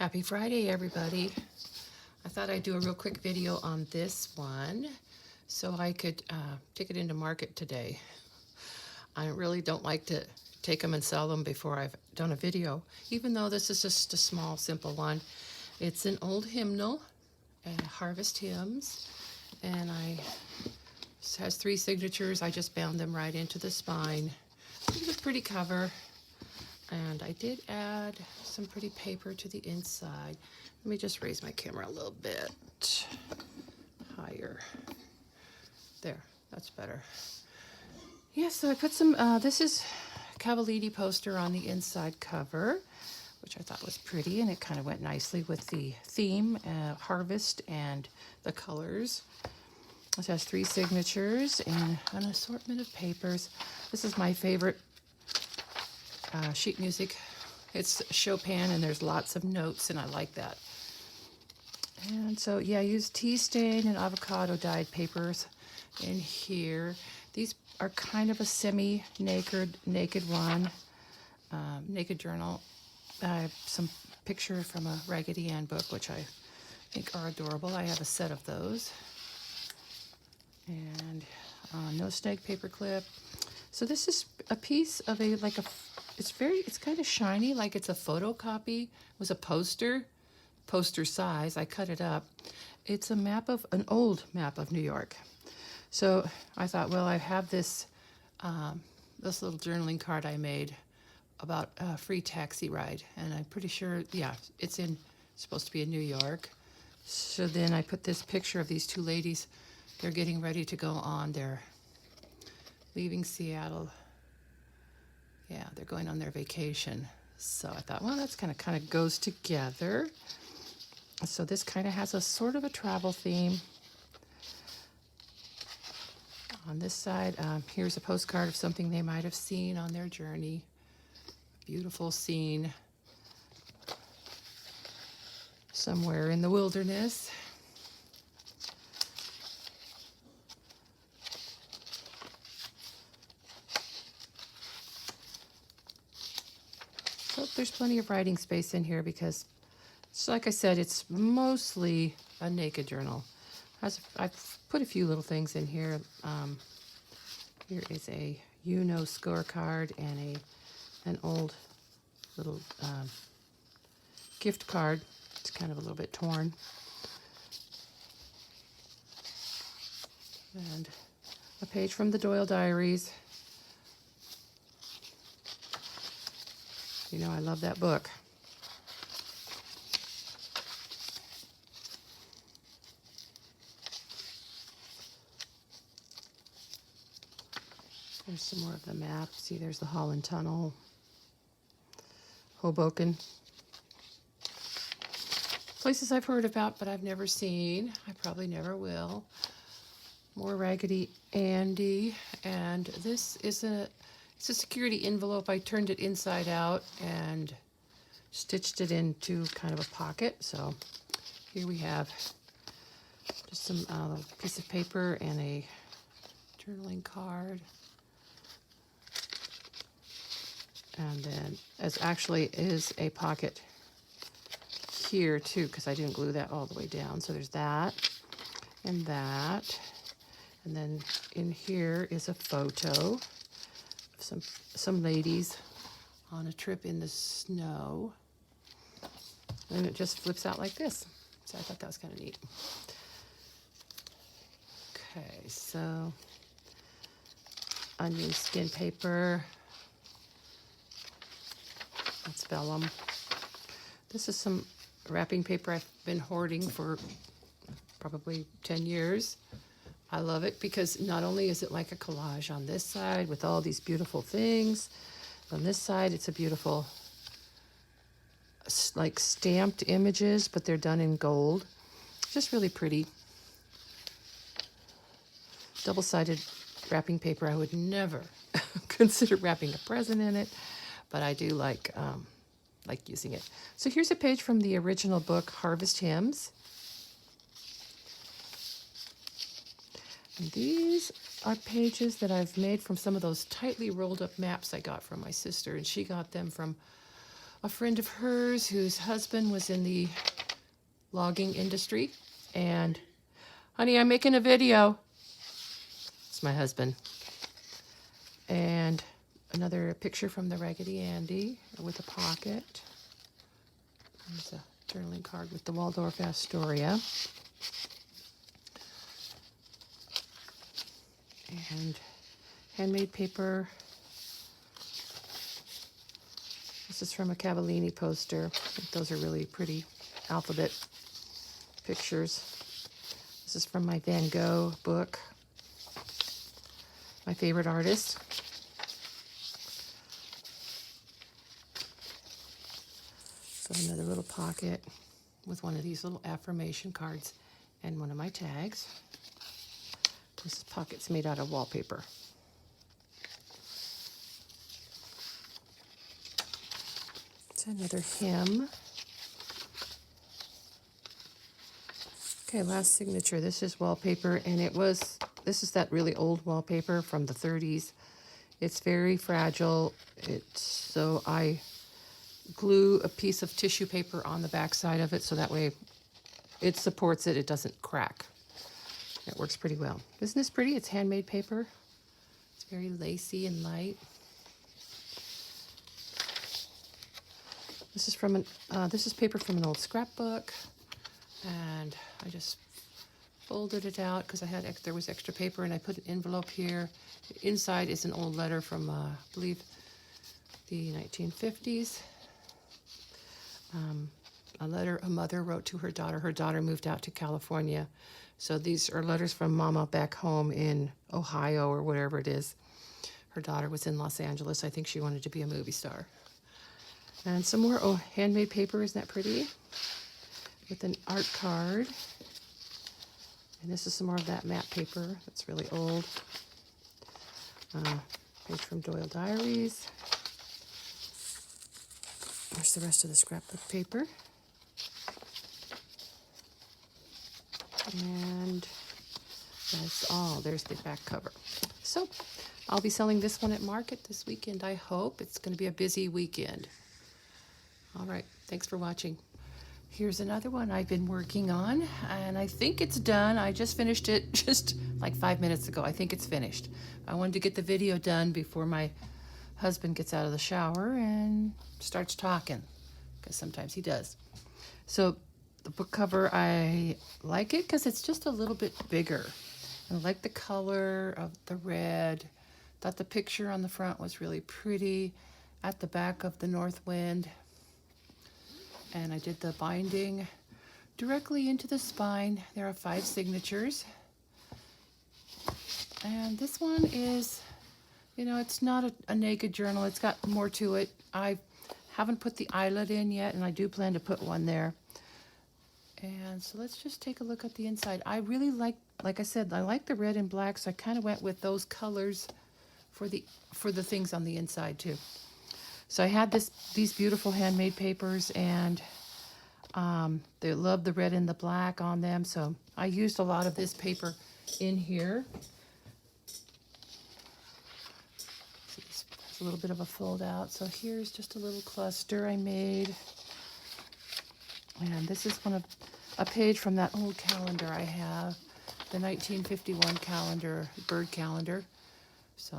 Happy Friday, everybody. I thought I'd do a real quick video on this one so I could take it into market today. I really don't like to take them and sell them before I've done a video, even though this is just a small, simple one. It's an old hymnal, Harvest Hymns, and it has 3 signatures. I just bound them right into the spine. It's a pretty cover. And I did add some pretty paper to the inside. Let me just raise my camera a little bit higher. There, that's better. Yeah, so I put some, this is Cavallini poster on the inside cover, which I thought was pretty, and it kind of went nicely with the theme, harvest, and the colors. It has 3 signatures and an assortment of papers. This is my favorite sheet music. It's Chopin, and there's lots of notes, and I like that. And so, yeah, I used tea stain and avocado dyed papers in here. These are kind of a semi-naked one, naked journal. I have some pictures from a Raggedy Ann book, which I think are adorable. I have a set of those. And no snag paper clip. So this is a piece of it's kind of shiny, like it's a photocopy. It was a poster size. I cut it up. It's an old map of New York. So I thought, well, I have this little journaling card I made about a free taxi ride, and I'm pretty sure, yeah, it's supposed to be in New York. So then I put this picture of these 2 ladies. They're getting ready to go on their leaving Seattle. Yeah, they're going on their vacation. So I thought, well, that's kind of goes together. So this kind of has a sort of a travel theme. On this side, here's a postcard of something they might have seen on their journey. Beautiful scene somewhere in the wilderness. There's plenty of writing space in here because, like I said, it's mostly a naked journal. I've put a few little things in here. Here is a scorecard and an old little gift card. It's kind of a little bit torn. And a page from the Doyle Diaries. You know, I love that book. There's some more of the map. See, there's the Holland Tunnel, Hoboken. Places I've heard about, but I've never seen. I probably never will. More Raggedy Andy. And this is it's a security envelope. I turned it inside out and stitched it into kind of a pocket. So here we have just some piece of paper and a journaling card. And then actually is a pocket here too, because I didn't glue that all the way down. So there's that and that. And then in here is a photo of some ladies on a trip in the snow. And it just flips out like this. So I thought that was kind of neat. Okay, so onion skin paper. That's vellum. This is some wrapping paper I've been hoarding for probably 10 years. I love it because not only is it like a collage on this side with all these beautiful things, on this side it's a beautiful like stamped images, but they're done in gold. Just really pretty. Double-sided wrapping paper. I would never consider wrapping a present in it, but I do like using it. So here's a page from the original book, Harvest Hymns. And these are pages that I've made from some of those tightly rolled up maps I got from my sister, and she got them from a friend of hers whose husband was in the logging industry. And, honey, I'm making a video. It's my husband. And another picture from the Raggedy Andy with a pocket. There's a journaling card with the Waldorf Astoria. And handmade paper. This is from a Cavallini poster. I think those are really pretty alphabet pictures. This is from my Van Gogh book. My favorite artist. So another little pocket with one of these little affirmation cards and one of my tags. This pocket's made out of wallpaper. It's another hymn. Okay, last signature. This is wallpaper, and this is that really old wallpaper from the 30s. It's very fragile. So I glue a piece of tissue paper on the back side of it so that way it supports it. It doesn't crack. It works pretty well. Isn't this pretty? It's handmade paper. It's very lacy and light. This is paper from an old scrapbook, and I just folded it out because there was extra paper, and I put an envelope here. The inside is an old letter from I believe the 1950s. A letter a mother wrote to her daughter. Her daughter moved out to California. So these are letters from Mama back home in Ohio or whatever it is. Her daughter was in Los Angeles. I think she wanted to be a movie star. And some more handmade paper. Isn't that pretty? With an art card. And this is some more of that matte paper. That's really old. Page from Doyle Diaries. There's the rest of the scrapbook paper. And that's all. There's the back cover. So I'll be selling this one at market this weekend, I hope. It's going to be a busy weekend. All right. Thanks for watching. Here's another one I've been working on, and I think it's done. I just finished it just like 5 minutes ago. I think it's finished. I wanted to get the video done before my husband gets out of the shower and starts talking, because sometimes he does. So the book cover, I like it because it's just a little bit bigger. I like the color of the red. Thought the picture on the front was really pretty. At the back of the North Wind. And I did the binding directly into the spine. There are 5 signatures. And this one is, it's not a naked journal. It's got more to it. I haven't put the eyelet in yet, and I do plan to put one there. And so let's just take a look at the inside. I really like I said, I like the red and black, so I kind of went with those colors for the things on the inside too. So I had these beautiful handmade papers, and they love the red and the black on them. So I used a lot of this paper in here. See, it's a little bit of a fold out. So here's just a little cluster I made. And this is a page from that old calendar I have, the 1951 calendar, bird calendar. So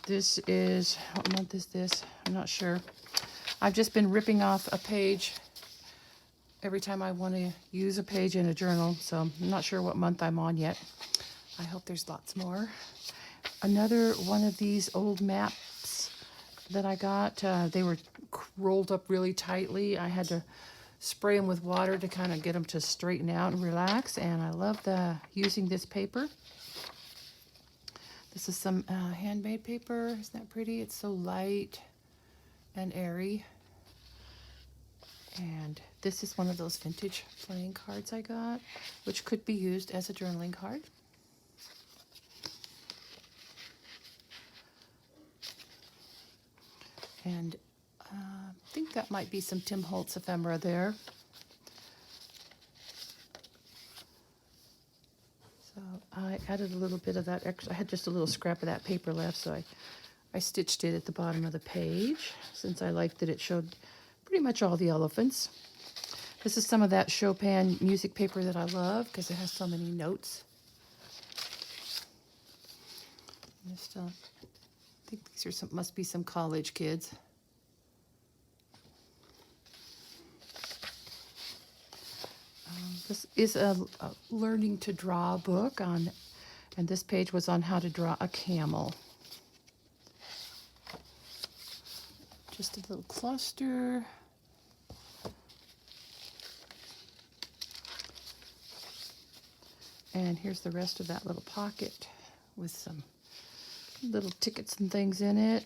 this is, what month is this? I'm not sure. I've just been ripping off a page every time I want to use a page in a journal. So I'm not sure what month I'm on yet. I hope there's lots more. Another one of these old maps that I got, they were rolled up really tightly. I had to spray them with water to kind of get them to straighten out and relax. And I love using this paper. This is some handmade paper. Isn't that pretty? It's so light and airy. And this is one of those vintage playing cards I got, which could be used as a journaling card. And I think that might be some Tim Holtz ephemera there. So I added a little bit of that extra. I had just a little scrap of that paper left, so I stitched it at the bottom of the page, since I liked that it showed pretty much all the elephants. This is some of that Chopin music paper that I love because it has so many notes. Just, I think these are must be some college kids. This is a learning to draw book on, and this page was on how to draw a camel. Just a little cluster. And here's the rest of that little pocket with some little tickets and things in it.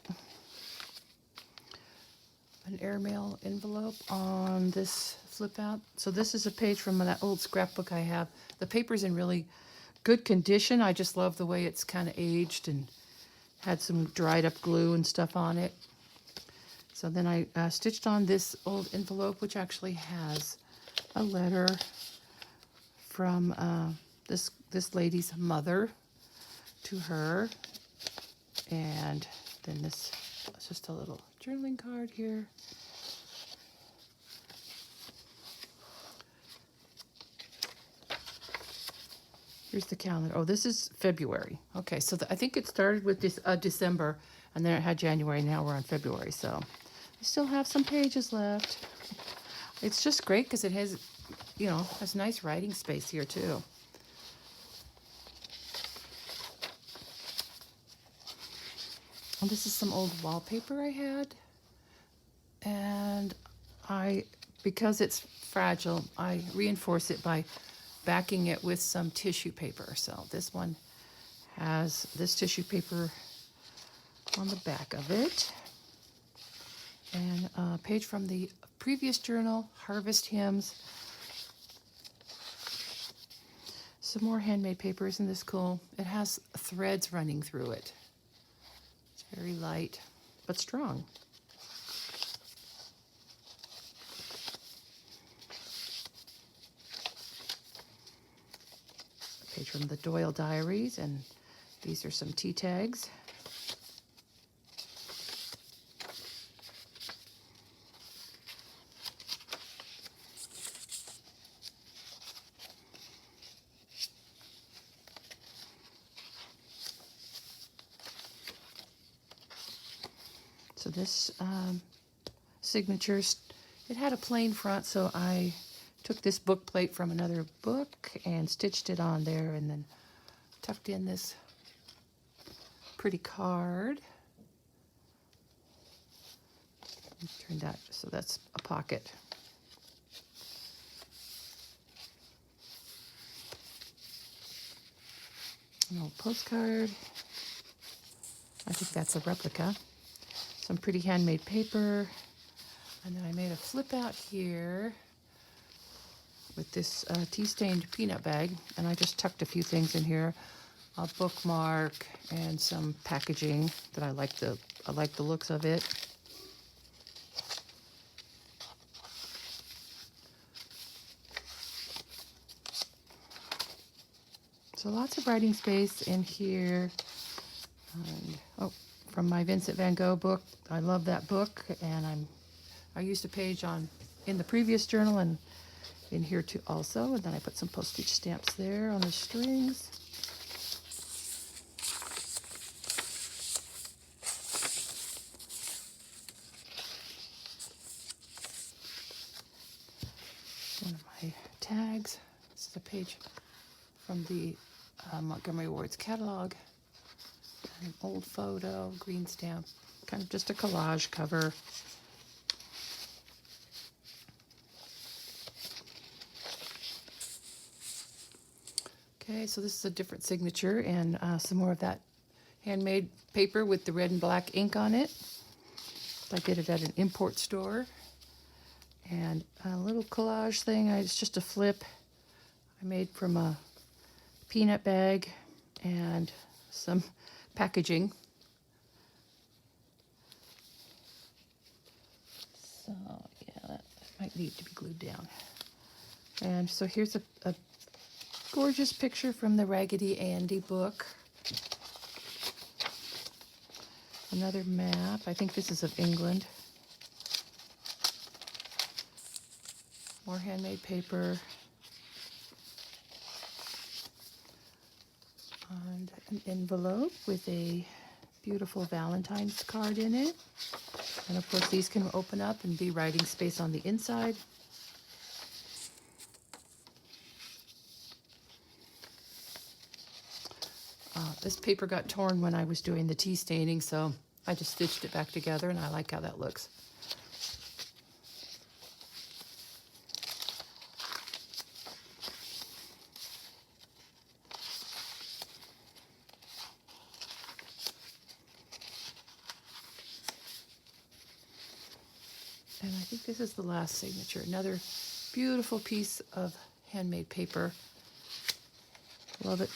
An airmail envelope on this flip out. So this is a page from that old scrapbook I have. The paper's in really good condition. I just love the way it's kind of aged and had some dried up glue and stuff on it. So then I stitched on this old envelope, which actually has a letter from this lady's mother to her. And then this is just a little journaling card here. Here's the calendar. Oh, this is February. Okay, so I think it started with this December, and then it had January. Now we're on February, so I still have some pages left. It's just great because it has, has nice writing space here too. And this is some old wallpaper I had, and because it's fragile, I reinforce it by backing it with some tissue paper. So this one has this tissue paper on the back of it. And a page from the previous journal, Harvest Hymns. Some more handmade paper. Isn't this cool? It has threads running through it. It's very light, but strong. Page from the Doyle Diaries, and these are some tea tags. So this signatures, it had a plain front, so I took this book plate from another book and stitched it on there, and then tucked in this pretty card. Turned out, so that's a pocket. An old postcard. I think that's a replica. Some pretty handmade paper. And then I made a flip out here with this tea-stained peanut bag, and I just tucked a few things in here, a bookmark and some packaging that I like the looks of it. So lots of writing space in here. And, from my Vincent van Gogh book. I love that book, and I used a page in the previous journal and in here too also, and then I put some postage stamps there on the strings. One of my tags. This is a page from the Montgomery Ward's catalog. An old photo, green stamp, kind of just a collage cover. Okay, so this is a different signature, and some more of that handmade paper with the red and black ink on it. I get it at an import store. And a little collage thing, it's just a flip I made from a peanut bag and some packaging. So yeah, that might need to be glued down. And so here's a gorgeous picture from the Raggedy Andy book. Another map. I think this is of England. More handmade paper. And an envelope with a beautiful Valentine's card in it. And of course these can open up and be writing space on the inside. This paper got torn when I was doing the tea staining, so I just stitched it back together, and I like how that looks. And I think this is the last signature. Another beautiful piece of handmade paper. Love it.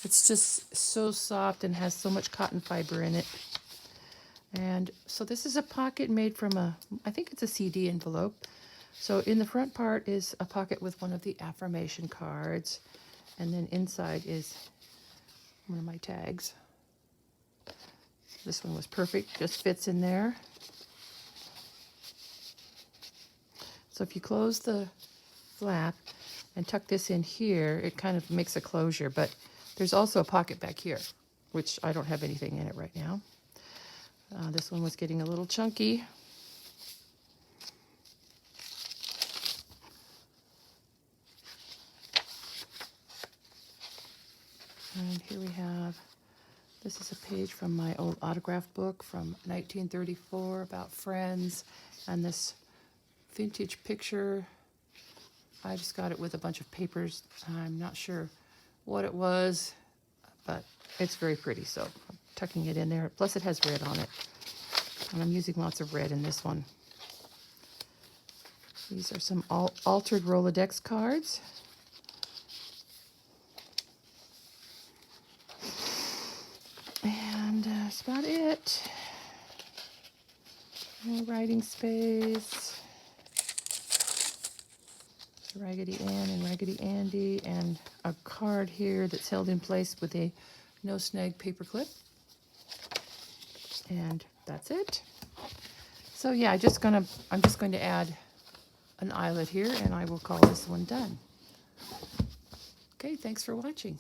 It's just so soft and has so much cotton fiber in it. And so this is a pocket made from I think it's a CD envelope. So in the front part is a pocket with one of the affirmation cards. And then inside is one of my tags. This one was perfect, just fits in there. So if you close the flap and tuck this in here, it kind of makes a closure, but there's also a pocket back here, which I don't have anything in it right now. This one was getting a little chunky. And here we have, this is a page from my old autograph book from 1934 about friends, and this vintage picture. I just got it with a bunch of papers. I'm not sure what it was, but it's very pretty, so I'm tucking it in there. Plus it has red on it, and I'm using lots of red in this one. These are some altered Rolodex cards. And that's about it. No writing space. Raggedy Ann and Raggedy Andy, and a card here that's held in place with a no snag paper clip. And that's it. So yeah, I'm just going to add an eyelet here, and I will call this one done. Okay, thanks for watching.